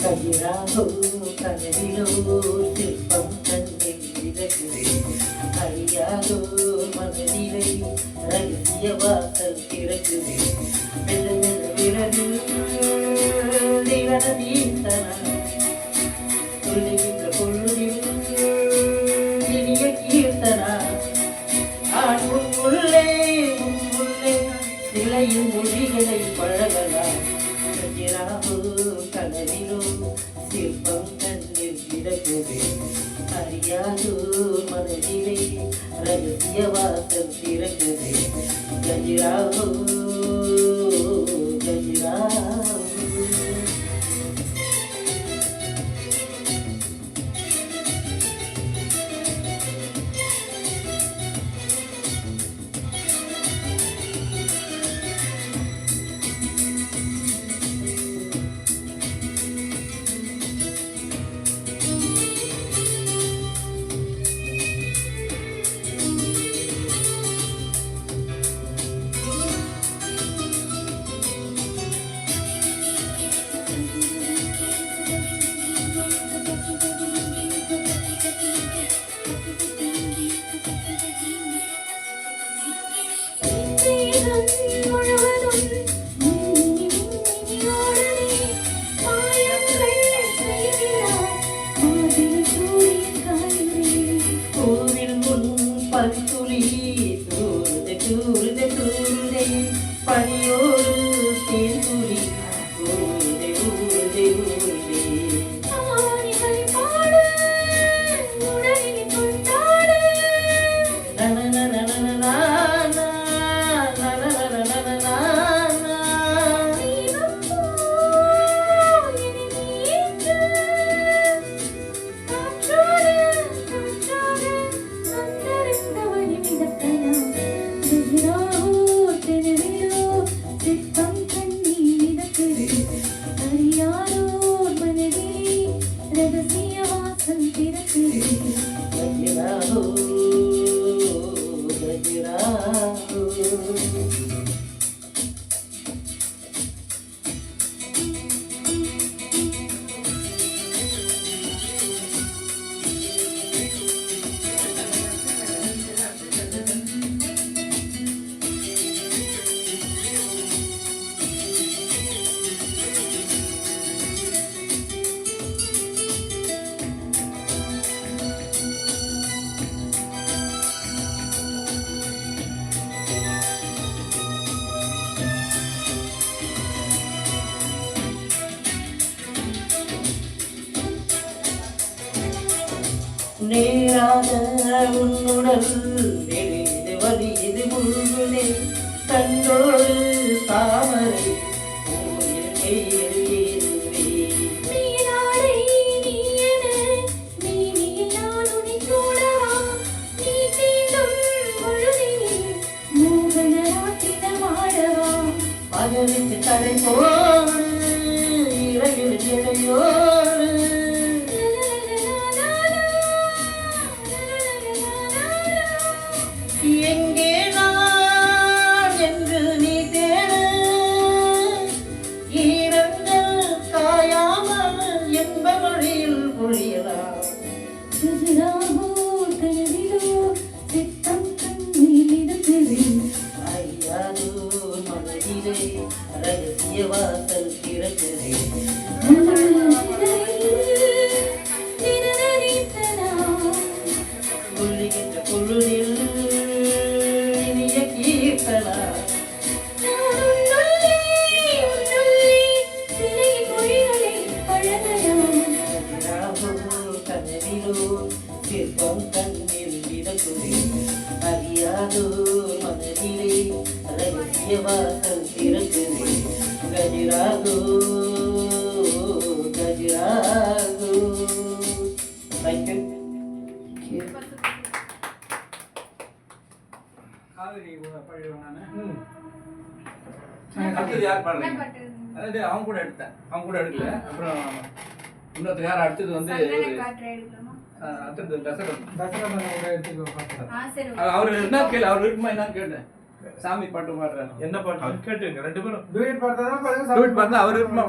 கதிராகோ கனவிலோ சிற்பம் கண்ணில் விதக்குதே அறியாதோ மனதிலை ரகசிய வாசல் திறக்குதே மெல்ல மெல்ல விரலில் நிலநீந்தன சொல்லுகின்ற பொழுதில் இனிய கீர்த்தனா உள்ளே சிலையின் மொழிகளை பழகலாம் கதிராகோ கனவிலோ சிற்பம் கண்ணில் விதக்குதே அறியாதோ மனதிலே ரகசிய வாசல் திறக்குதே கதிராகோ கதிராகோ பனியோடு தேன்துளி ஊருதே ஊருதே ஊருதே நேராத உன்னுடல் நெறிது வலிது முழுகுதே கண்ணோடு தாமரை ஊரில் கையெழுவே பகலுக்கு தடை போடு இரவில் இடையோடு எங்கே நான் என்று நீ தேடு ஈரங்கள் காயாமல் என்ப மொழியில் பொழியலாம் ஐயாதோ மனதிலே ரகசிய வாசல் திறக்குதே சொல்லுகின்ற பொழுதில் சிற்பம் கண்ணில் விதக்குதே அறியாதோ மனதிலே ரகசிய வாசல் திறக்குதே கதிராகோ கதிராகோ. Thank you. அவங்க கூட எடுத்தேன், அவங்க கூட எடுக்கல. அப்புறம் இன்னொருத்தர் யார் அடுத்தது வந்து அவர் என்ன கேள்வி, அவர் இருக்குமா என்னன்னு கேட்டேன். சாமி பாட்டு பாடுறாரு, என்ன பாட்டு கேட்டுங்க, ரெண்டு பேரும் டூயட் பாடுறதா அவர் இருக்குமா.